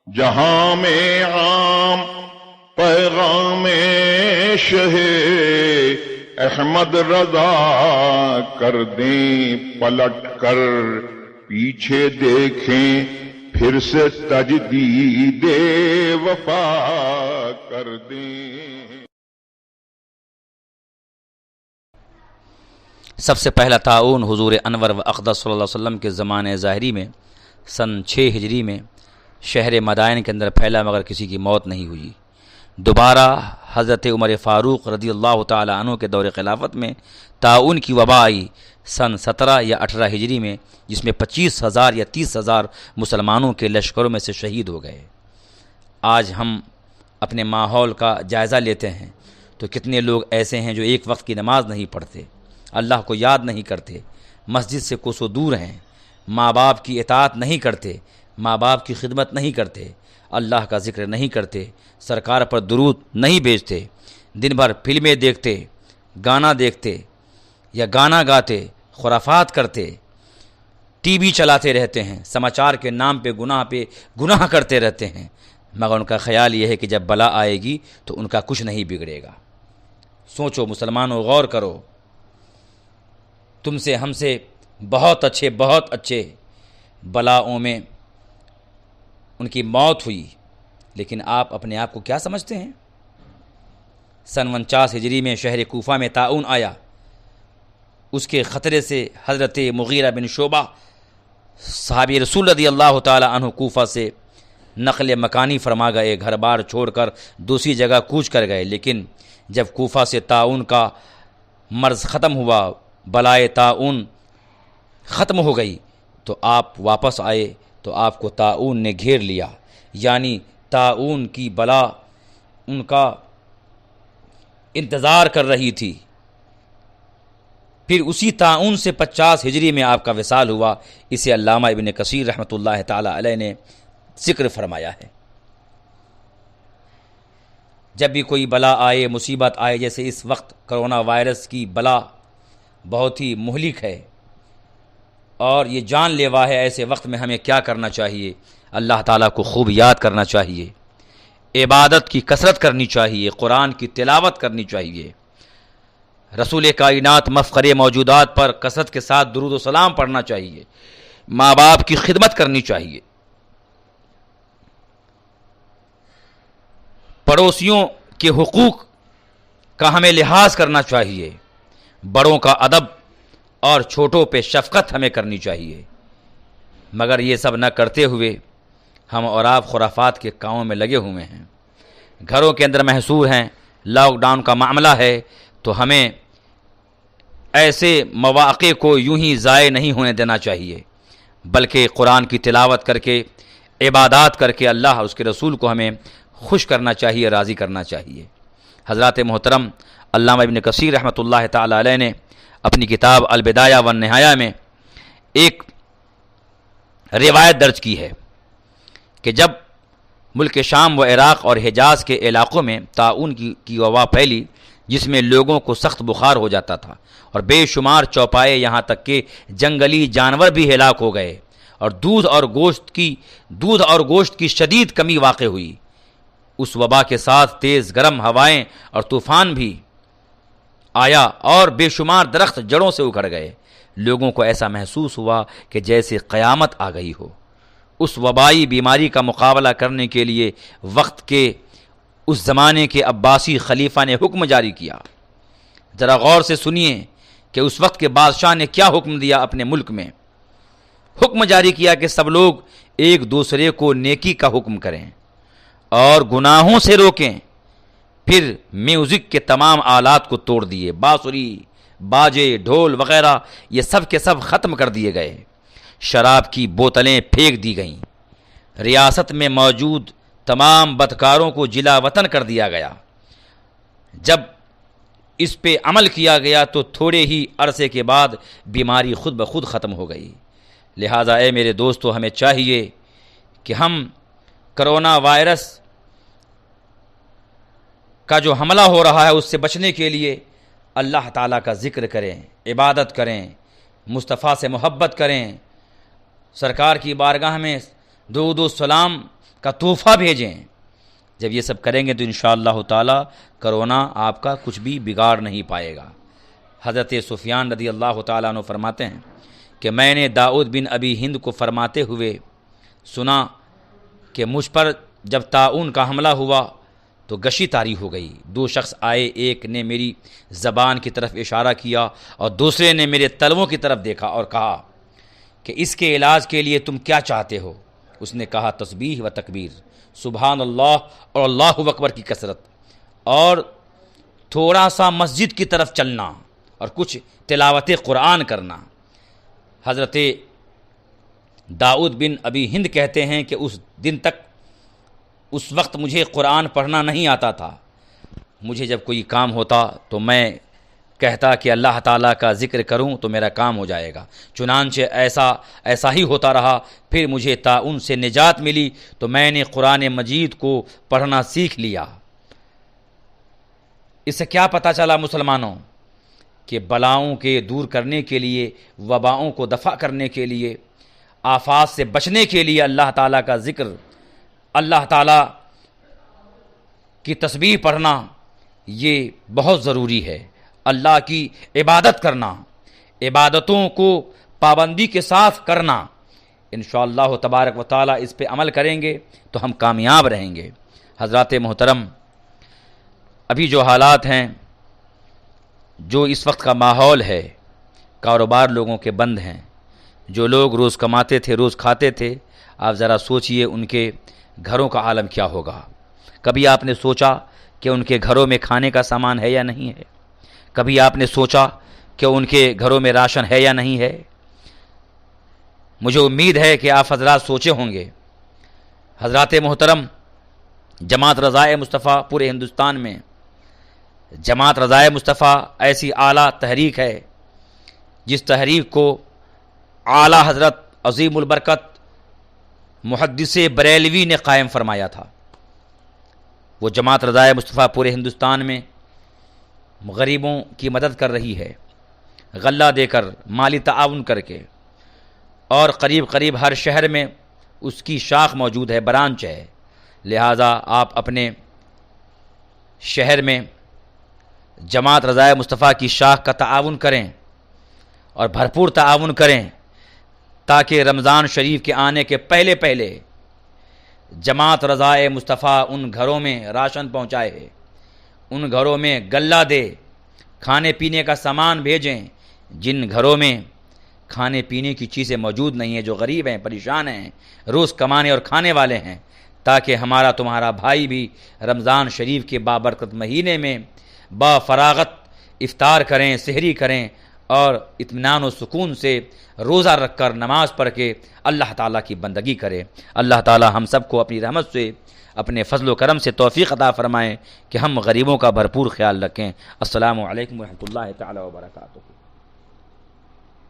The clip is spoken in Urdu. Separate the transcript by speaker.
Speaker 1: جہاں میں عام پیغام شہ احمد رضا کر دیں پلٹ کر، پیچھے دیکھیں پھر سے تجدید وفا کر دیں۔
Speaker 2: سب سے پہلا تعاون حضور انور و اقدس صلی اللہ علیہ وسلم کے زمانے ظاہری میں سن 6 ہجری میں شہر مدائن کے اندر پھیلا، مگر کسی کی موت نہیں ہوئی۔ دوبارہ حضرت عمر فاروق رضی اللہ تعالی عنہ کے دور خلافت میں تعاون کی وبا آئی سن 17 یا 18 ہجری میں، جس میں 25,000 یا 30,000 مسلمانوں کے لشکروں میں سے شہید ہو گئے۔ آج ہم اپنے ماحول کا جائزہ لیتے ہیں تو کتنے لوگ ایسے ہیں جو ایک وقت کی نماز نہیں پڑھتے، اللہ کو یاد نہیں کرتے، مسجد سے کوسوں دور ہیں، ماں باپ کی اطاعت نہیں کرتے، ماں باپ کی خدمت نہیں کرتے، اللہ کا ذکر نہیں کرتے، سرکار پر درود نہیں بھیجتے، دن بھر فلمیں دیکھتے، گانا دیکھتے یا گانا گاتے، خرافات کرتے، ٹی وی چلاتے رہتے ہیں، سماچار کے نام پہ گناہ کرتے رہتے ہیں، مگر ان کا خیال یہ ہے کہ جب بلا آئے گی تو ان کا کچھ نہیں بگڑے گا۔ سوچو مسلمانوں، غور کرو، تم سے ہم سے بہت اچھے بلاؤں میں ان کی موت ہوئی، لیکن آپ اپنے آپ کو کیا سمجھتے ہیں؟ سن 49 ہجری میں شہر کوفہ میں طاعون آیا، اس کے خطرے سے حضرت مغیرہ بن شعبہ صحابی رسول رضی اللہ تعالی عنہ کوفہ سے نقل مکانی فرما گئے، گھر بار چھوڑ کر دوسری جگہ کوچ کر گئے، لیکن جب کوفہ سے طاعون کا مرض ختم ہوا، بلائے طاعون ختم ہو گئی، تو آپ واپس آئے تو آپ کو طاعون نے گھیر لیا، یعنی طاعون کی بلا ان کا انتظار کر رہی تھی۔ پھر اسی طاعون سے 50 ہجری میں آپ کا وصال ہوا۔ اسے علامہ ابن کثیر رحمۃ اللہ تعالی علیہ نے ذکر فرمایا ہے۔ جب بھی کوئی بلا آئے، مصیبت آئے، جیسے اس وقت کرونا وائرس کی بلا بہت ہی مہلک ہے اور یہ جان لیوا ہے، ایسے وقت میں ہمیں کیا کرنا چاہیے؟ اللہ تعالیٰ کو خوب یاد کرنا چاہیے، عبادت کی کثرت کرنی چاہیے، قرآن کی تلاوت کرنی چاہیے، رسول کائنات مفخر موجودات پر کثرت کے ساتھ درود و سلام پڑھنا چاہیے، ماں باپ کی خدمت کرنی چاہیے، پڑوسیوں کے حقوق کا ہمیں لحاظ کرنا چاہیے، بڑوں کا ادب اور چھوٹوں پہ شفقت ہمیں کرنی چاہیے۔ مگر یہ سب نہ کرتے ہوئے ہم اور آپ خرافات کے کاموں میں لگے ہوئے ہیں، گھروں کے اندر محصور ہیں، لاک ڈاؤن کا معاملہ ہے، تو ہمیں ایسے مواقع کو یوں ہی ضائع نہیں ہونے دینا چاہیے، بلکہ قرآن کی تلاوت کر کے، عبادات کر کے اللہ اور اس کے رسول کو ہمیں خوش کرنا چاہیے، راضی کرنا چاہیے۔ حضرات محترم، علامہ ابن کثیر رحمۃ اللہ تعالی علیہ نے اپنی کتاب البدایہ والنہایہ میں ایک روایت درج کی ہے کہ جب ملک شام و عراق اور حجاز کے علاقوں میں طاعون کی وبا پھیلی، جس میں لوگوں کو سخت بخار ہو جاتا تھا اور بے شمار چوپائے یہاں تک کہ جنگلی جانور بھی ہلاک ہو گئے، اور دودھ اور گوشت کی شدید کمی واقع ہوئی، اس وبا کے ساتھ تیز گرم ہوائیں اور طوفان بھی آیا اور بے شمار درخت جڑوں سے اکھڑ گئے۔ لوگوں کو ایسا محسوس ہوا کہ جیسے قیامت آ گئی ہو۔ اس وبائی بیماری کا مقابلہ کرنے کے لیے وقت کے اس زمانے کے عباسی خلیفہ نے حکم جاری کیا۔ ذرا غور سے سنیے کہ اس وقت کے بادشاہ نے کیا حکم دیا اپنے ملک میں۔ حکم جاری کیا کہ سب لوگ ایک دوسرے کو نیکی کا حکم کریں اور گناہوں سے روکیں۔ پھر میوزک کے تمام آلات کو توڑ دیے، بانسری، باجے، ڈھول وغیرہ یہ سب کے سب ختم کر دیے گئے، شراب کی بوتلیں پھینک دی گئیں، ریاست میں موجود تمام بدکاروں کو جلا وطن کر دیا گیا۔ جب اس پہ عمل کیا گیا تو تھوڑے ہی عرصے کے بعد بیماری خود بخود ختم ہو گئی۔ لہٰذا اے میرے دوستو، ہمیں چاہیے کہ ہم کرونا وائرس کا جو حملہ ہو رہا ہے اس سے بچنے کے لیے اللہ تعالیٰ کا ذکر کریں، عبادت کریں، مصطفیٰ سے محبت کریں، سرکار کی بارگاہ میں درود و سلام کا تحفہ بھیجیں. جب یہ سب کریں گے تو انشاءاللہ تعالی کرونا آپ کا کچھ بھی بگاڑ نہیں پائے گا. حضرت سفیان رضی اللہ تعالیٰ عنہ فرماتے ہیں کہ میں نے داؤد بن ابی ہند کو فرماتے ہوئے سنا کہ مجھ پر جب طاعون کا حملہ ہوا تو گشی طاری ہو گئی. 2 شخص آئے، ایک نے میری زبان کی طرف اشارہ کیا اور دوسرے نے میرے تلووں کی طرف دیکھا اور کہا کہ اس کے علاج کے لیے تم کیا چاہتے ہو؟ اس نے کہا تسبیح و تکبیر، سبحان اللہ اور اللہ اکبر کی کثرت، اور تھوڑا سا مسجد کی طرف چلنا اور کچھ تلاوت قرآن کرنا. حضرت داؤد بن ابی ہند کہتے ہیں کہ اس دن تک اس وقت مجھے قرآن پڑھنا نہیں آتا تھا. مجھے جب کوئی کام ہوتا تو میں کہتا کہ اللہ تعالیٰ کا ذکر کروں تو میرا کام ہو جائے گا. چنانچہ ایسا ہی ہوتا رہا. پھر مجھے طاعون سے نجات ملی تو میں نے قرآن مجید کو پڑھنا سیکھ لیا. اس سے کیا پتہ چلا مسلمانوں کہ بلاؤں کے دور کرنے کے لیے، وباؤں کو دفع کرنے کے لیے، آفات سے بچنے کے لیے اللہ تعالیٰ کا ذکر، اللہ تعالیٰ کی تسبیح پڑھنا یہ بہت ضروری ہے. اللہ کی عبادت کرنا، عبادتوں کو پابندی کے ساتھ کرنا، انشاءاللہ تبارک و تعالیٰ اس پہ عمل کریں گے تو ہم کامیاب رہیں گے. حضرات محترم، ابھی جو حالات ہیں، جو اس وقت کا ماحول ہے، کاروبار لوگوں کے بند ہیں. جو لوگ روز کماتے تھے، روز کھاتے تھے، آپ ذرا سوچئے ان کے گھروں کا عالم کیا ہوگا. کبھی آپ نے سوچا کہ ان کے گھروں میں کھانے کا سامان ہے یا نہیں ہے؟ کبھی آپ نے سوچا کہ ان کے گھروں میں راشن ہے یا نہیں ہے؟ مجھے امید ہے کہ آپ حضرات سوچے ہوں گے. حضرات محترم، جماعت رضائے مصطفیٰ پورے ہندوستان میں، جماعت رضائے مصطفیٰ ایسی اعلیٰ تحریک ہے جس تحریک کو اعلیٰ حضرت عظیم البرکت محدث بریلوی نے قائم فرمایا تھا. وہ جماعت رضائے مصطفیٰ پورے ہندوستان میں غریبوں کی مدد کر رہی ہے، غلہ دے کر، مالی تعاون کر کے، اور قریب ہر شہر میں اس کی شاخ موجود ہے، برانچ ہے. لہٰذا آپ اپنے شہر میں جماعت رضائے مصطفیٰ کی شاخ کا تعاون کریں اور بھرپور تعاون کریں تاکہ رمضان شریف کے آنے کے پہلے جماعت رضائے مصطفیٰ ان گھروں میں راشن پہنچائے، ان گھروں میں غلہ دے، کھانے پینے کا سامان بھیجیں. جن گھروں میں کھانے پینے کی چیزیں موجود نہیں ہیں، جو غریب ہیں، پریشان ہیں، روز کمانے اور کھانے والے ہیں، تاکہ ہمارا تمہارا بھائی بھی رمضان شریف کے بابرکت مہینے میں با فراغت افطار کریں، سحری کریں اور اطمینان و سکون سے روزہ رکھ کر نماز پڑھ کے اللہ تعالیٰ کی بندگی کرے. اللہ تعالیٰ ہم سب کو اپنی رحمت سے، اپنے فضل و کرم سے توفیق عطا فرمائیں کہ ہم غریبوں کا بھرپور خیال رکھیں. السلام علیکم ورحمۃ اللہ تعالیٰ وبرکاتہ.